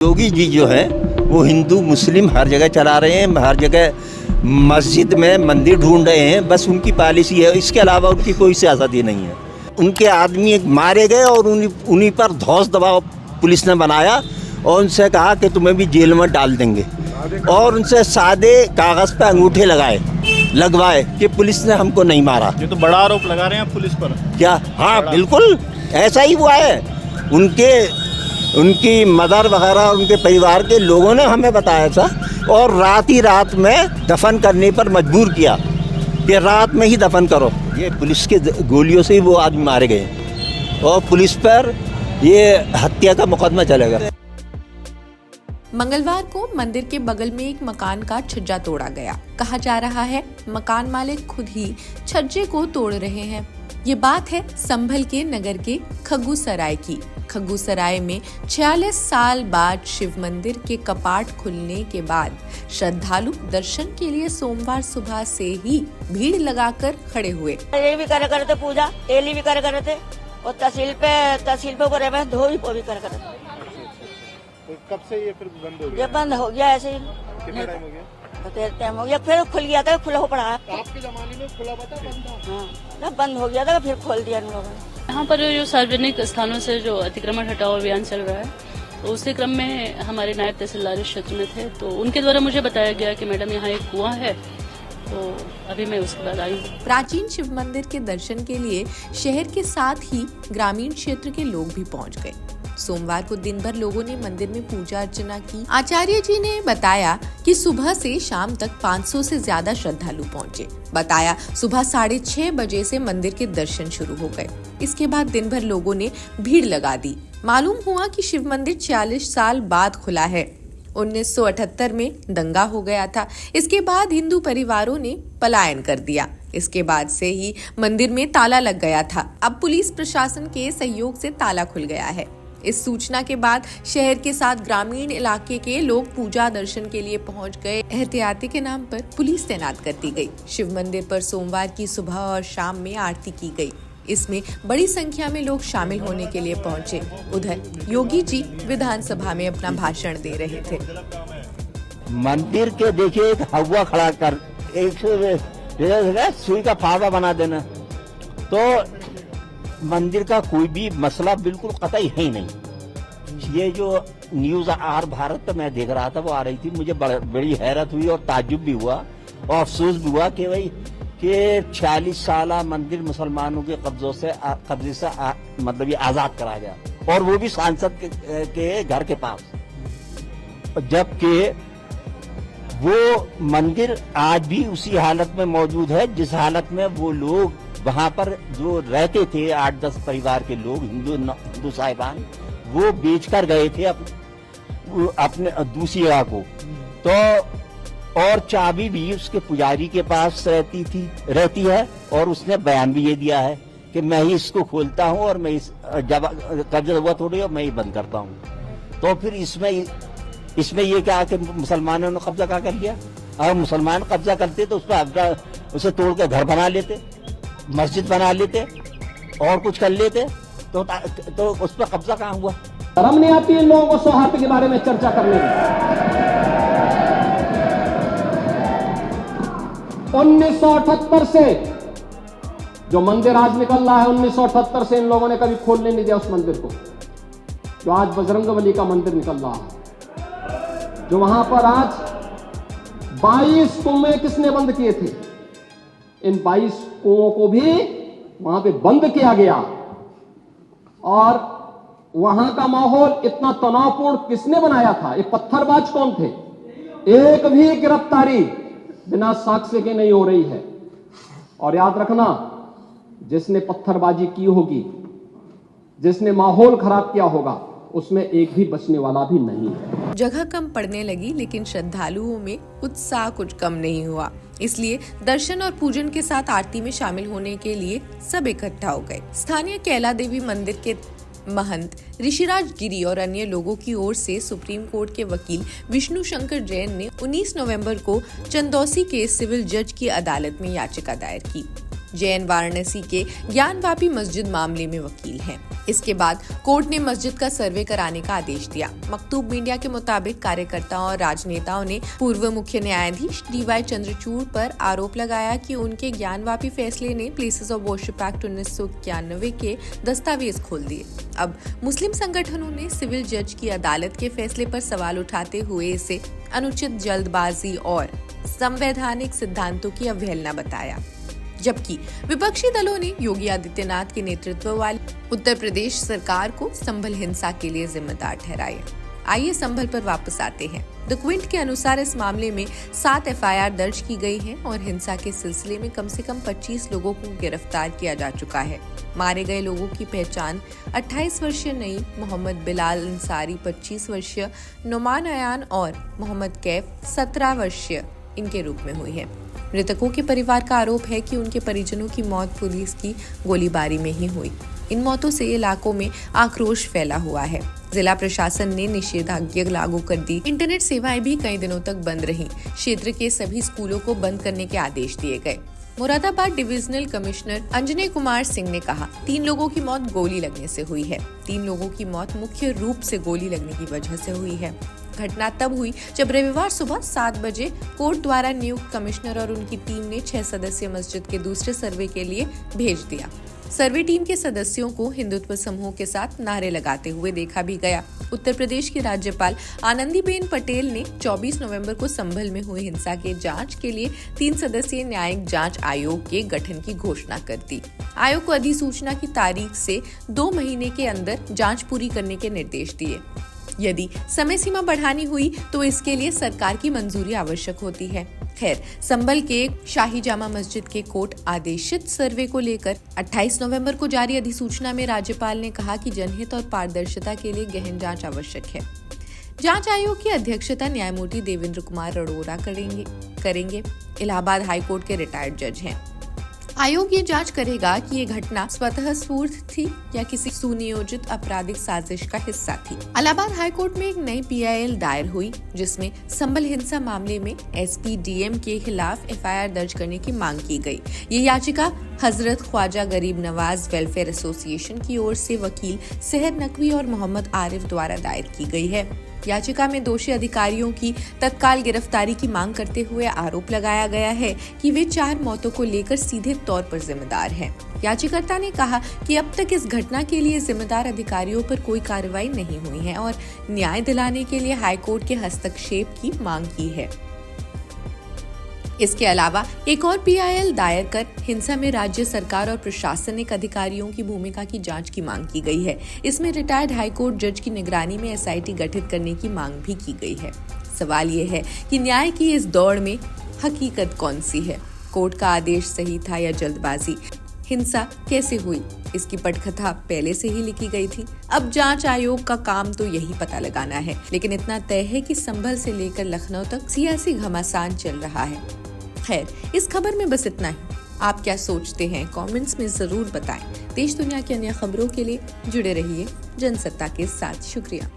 योगी जी जो है वो हिंदू मुस्लिम हर जगह चला रहे हैं, हर जगह मस्जिद में मंदिर ढूंढ रहे हैं। बस उनकी पॉलिसी है, इसके अलावा उनकी कोई सियासत ही नहीं है। उनके आदमी मारे गए और उन्हीं पर धौंस दबाव पुलिस ने बनाया और उनसे कहा कि तुम्हें भी जेल में डाल देंगे और उनसे सादे कागज़ पे अंगूठे लगवाए कि पुलिस ने हमको नहीं मारा। ये तो बड़ा आरोप लगा रहे हैं आप पुलिस पर। क्या? हाँ बिल्कुल ऐसा ही हुआ है। उनकी मदर वगैरह उनके परिवार के लोगों ने हमें बताया था और रात ही रात में दफन करने पर मजबूर किया कि रात में ही दफन करो। ये पुलिस के गोलियों से ही वो आदमी मारे गए और पुलिस पर ये हत्या का मुकदमा चलेगा। मंगलवार को मंदिर के बगल में एक मकान का छज्जा तोड़ा गया। कहा जा रहा है मकान मालिक खुद ही छज्जे को तोड़ रहे हैं। ये बात है संभल के नगर के खग्गूसराय की। खग्गूसराय में 46 साल बाद शिव मंदिर के कपाट खुलने के बाद श्रद्धालु दर्शन के लिए सोमवार सुबह से ही भीड़ लगाकर खड़े हुए। ये भी करे थे पूजा, तेली भी करे थे और तहसील पे ऊपर में धो भी करे थे। तो कब से ये फिर बंद हो गया? ये बंद हो गया ऐसे ही। कितना टाइम हो गया? टाइम हो गया, फिर खुल गया था, खुला हो पड़ा। आपके जमाने में खुला पता बंद था? हाँ बंद हो गया था, फिर खोल दिया इन लोगों ने। यहाँ पर जो सार्वजनिक स्थानों से जो अतिक्रमण हटाओ अभियान चल रहा है, तो उसी क्रम में हमारे नायब तहसीलदार इस क्षेत्र में थे, तो उनके द्वारा मुझे बताया गया कि मैडम यहाँ एक कुआं है, तो अभी मैं उसके बाद आई हूँ। प्राचीन शिव मंदिर के दर्शन के लिए शहर के साथ ही ग्रामीण क्षेत्र के लोग भी पहुँच गए। सोमवार को दिन भर लोगों ने मंदिर में पूजा अर्चना की। आचार्य जी ने बताया कि सुबह से शाम तक 500 से ज्यादा श्रद्धालु पहुंचे। बताया सुबह 6:30 बजे से मंदिर के दर्शन शुरू हो गए। इसके बाद दिन भर लोगों ने भीड़ लगा दी। मालूम हुआ कि शिव मंदिर 46 साल बाद खुला है। 1978 में दंगा हो गया था। इसके बाद हिंदू परिवारों ने पलायन कर दिया। इसके बाद से ही मंदिर में ताला लग गया था। अब पुलिस प्रशासन के सहयोग से ताला खुल गया है। इस सूचना के बाद शहर के साथ ग्रामीण इलाके के लोग पूजा दर्शन के लिए पहुंच गए। एहतियाती के नाम पर पुलिस तैनात कर दी गई। शिव मंदिर पर सोमवार की सुबह और शाम में आरती की गई। इसमें बड़ी संख्या में लोग शामिल होने के लिए पहुंचे। उधर योगी जी विधानसभा में अपना भाषण दे रहे थे। मंदिर के देखिए एक हवा खड़ा कर एक सुई का फावड़ा बना देना, तो मंदिर का कोई भी मसला बिल्कुल कतई है ही नहीं। ये जो न्यूज आर भारत पे मैं देख रहा था वो आ रही थी, मुझे बड़ी हैरत हुई और ताज्जुब भी हुआ और अफसोस भी हुआ कि भाई कि 46 साल मंदिर मुसलमानों के कब्जे से मतलब ये आजाद कराया गया और वो भी सांसद के घर के पास, जबकि वो मंदिर आज भी उसी हालत में मौजूद है जिस हालत में वो लोग वहां पर जो रहते थे 8-10 परिवार के लोग हिंदू साहिबान, वो बेचकर गए थे अपने दूसरी जगह को। तो और चाबी भी उसके पुजारी के पास रहती है और उसने बयान भी ये दिया है कि मैं ही इसको खोलता हूं और मैं जब कब्जा हुआ थोड़ी और मैं ही बंद करता हूं। तो फिर इसमें ये क्या कि मुसलमानों ने कब्जा कर लिया। अगर मुसलमान कब्जा करते तो उसे तोड़ के घर बना लेते, मस्जिद बना लेते और कुछ कर लेते, तो उस पर कब्जा कहाँ हुआ? शर्म नहीं आती इन लोगों को सौहार्द के बारे में चर्चा करने में। 1978 से जो मंदिर आज निकल रहा है, 1978 से इन लोगों ने कभी खोलने नहीं दिया उस मंदिर को। जो आज बजरंगबली का मंदिर निकल रहा है, जो वहां पर आज 22 कुएं किसने बंद किए थे? इन 22 कुओं को भी वहां पे बंद किया गया और वहां का माहौल इतना तनावपूर्ण किसने बनाया था? ये पत्थरबाज कौन थे? एक भी गिरफ्तारी बिना साक्ष्य के नहीं हो रही है। और याद रखना, जिसने पत्थरबाजी की होगी, जिसने माहौल खराब किया होगा, उसमें एक भी बचने वाला भी नहीं है। जगह कम पड़ने लगी लेकिन श्रद्धालुओं में उत्साह कुछ कम नहीं हुआ। इसलिए दर्शन और पूजन के साथ आरती में शामिल होने के लिए सब इकट्ठा हो गए। स्थानीय कैला देवी मंदिर के महंत ऋषिराज गिरी और अन्य लोगों की ओर से सुप्रीम कोर्ट के वकील विष्णु शंकर जैन ने 19 नवंबर को चंदौसी के सिविल जज की अदालत में याचिका दायर की। जैन वाराणसी के ज्ञानवापी मस्जिद मामले में वकील हैं। इसके बाद कोर्ट ने मस्जिद का सर्वे कराने का आदेश दिया। मकतूब मीडिया के मुताबिक कार्यकर्ताओं और राजनेताओं ने पूर्व मुख्य न्यायाधीश DY चंद्रचूड़ पर आरोप लगाया कि उनके ज्ञानवापी फैसले ने प्लेसेस ऑफ वर्शिप एक्ट 1991 के दस्तावेज खोल दिए। अब मुस्लिम संगठनों ने सिविल जज की अदालत के फैसले पर सवाल उठाते हुए इसे अनुचित जल्दबाजी और संवैधानिक सिद्धांतों की अवहेलना बताया, जबकि विपक्षी दलों ने योगी आदित्यनाथ के नेतृत्व वाली उत्तर प्रदेश सरकार को संभल हिंसा के लिए जिम्मेदार ठहराया। आइए संभल पर वापस आते हैं। द क्विंट के अनुसार इस मामले में 7 FIR दर्ज की गई हैं और हिंसा के सिलसिले में कम से कम 25 लोगों को गिरफ्तार किया जा चुका है। मारे गए लोगों की पहचान 28 वर्षीय नईम, मोहम्मद बिलाल अंसारी 25 वर्षीय, नुमान अयान और मोहम्मद कैफ 17 वर्षीय इनके रूप में हुई है। मृतकों के परिवार का आरोप है कि उनके परिजनों की मौत पुलिस की गोलीबारी में ही हुई। इन मौतों से इलाकों में आक्रोश फैला हुआ है। जिला प्रशासन ने निषेधाज्ञा लागू कर दी। इंटरनेट सेवाएं भी कई दिनों तक बंद रहीं। क्षेत्र के सभी स्कूलों को बंद करने के आदेश दिए गए। मुरादाबाद डिविजनल कमिश्नर अंजने कुमार सिंह ने कहा, 3 लोगों की मौत गोली लगने से हुई है। 3 लोगों की मौत मुख्य रूप से गोली लगने की वजह से हुई है। घटना तब हुई जब रविवार सुबह 7 बजे कोर्ट द्वारा नियुक्त कमिश्नर और उनकी टीम ने 6 सदस्यीय मस्जिद के दूसरे सर्वे के लिए भेज दिया। सर्वे टीम के सदस्यों को हिंदुत्व समूह के साथ नारे लगाते हुए देखा भी गया। उत्तर प्रदेश की राज्यपाल आनंदीबेन पटेल ने 24 नवंबर को संभल में हुई हिंसा के जांच के लिए 3 सदस्यीय न्यायिक जांच आयोग के गठन की घोषणा कर दी। आयोग को अधिसूचना की तारीख से 2 महीने के अंदर जांच पूरी करने के निर्देश दिए। यदि समय सीमा बढ़ानी हुई तो इसके लिए सरकार की मंजूरी आवश्यक होती है। खैर, संभल के शाही जामा मस्जिद के कोर्ट आदेशित सर्वे को लेकर 28 नवंबर को जारी अधिसूचना में राज्यपाल ने कहा कि जनहित और पारदर्शिता के लिए गहन जांच आवश्यक है। जांच आयोग की अध्यक्षता न्यायमूर्ति देवेंद्र कुमार अरोड़ा करेंगे। इलाहाबाद हाई कोर्ट के रिटायर्ड जज हैं। आयोग ये जांच करेगा कि ये घटना स्वतः स्फूर्त थी या किसी सुनियोजित आपराधिक साजिश का हिस्सा थी। इलाहाबाद हाई कोर्ट में एक नई PIL दायर हुई, जिसमें संभल हिंसा मामले में SPDM के खिलाफ FIR दर्ज करने की मांग की गई। ये याचिका हजरत ख्वाजा गरीब नवाज वेलफेयर एसोसिएशन की ओर से वकील सहर नकवी और मोहम्मद आरिफ द्वारा दायर की गई है। याचिका में दोषी अधिकारियों की तत्काल गिरफ्तारी की मांग करते हुए आरोप लगाया गया है कि वे 4 मौतों को लेकर सीधे तौर पर जिम्मेदार हैं। याचिकाकर्ता ने कहा कि अब तक इस घटना के लिए जिम्मेदार अधिकारियों पर कोई कार्रवाई नहीं हुई है और न्याय दिलाने के लिए हाईकोर्ट के हस्तक्षेप की मांग की है। इसके अलावा एक और PIL दायर कर हिंसा में राज्य सरकार और प्रशासनिक अधिकारियों की भूमिका की जांच की मांग की गई है। इसमें रिटायर्ड हाईकोर्ट जज की निगरानी में SIT गठित करने की मांग भी की गई है। सवाल ये है कि न्याय की इस दौड़ में हकीकत कौन सी है? कोर्ट का आदेश सही था या जल्दबाजी? हिंसा कैसे हुई, इसकी पटकथा पहले से ही लिखी गई थी। अब जांच आयोग का काम तो यही पता लगाना है, लेकिन इतना तय है कि संभल से लेकर लखनऊ तक सियासी घमासान चल रहा है। खैर, इस खबर में बस इतना ही। आप क्या सोचते हैं कमेंट्स में जरूर बताएं। देश दुनिया की अन्य खबरों के लिए जुड़े रहिए जनसत्ता के साथ। शुक्रिया।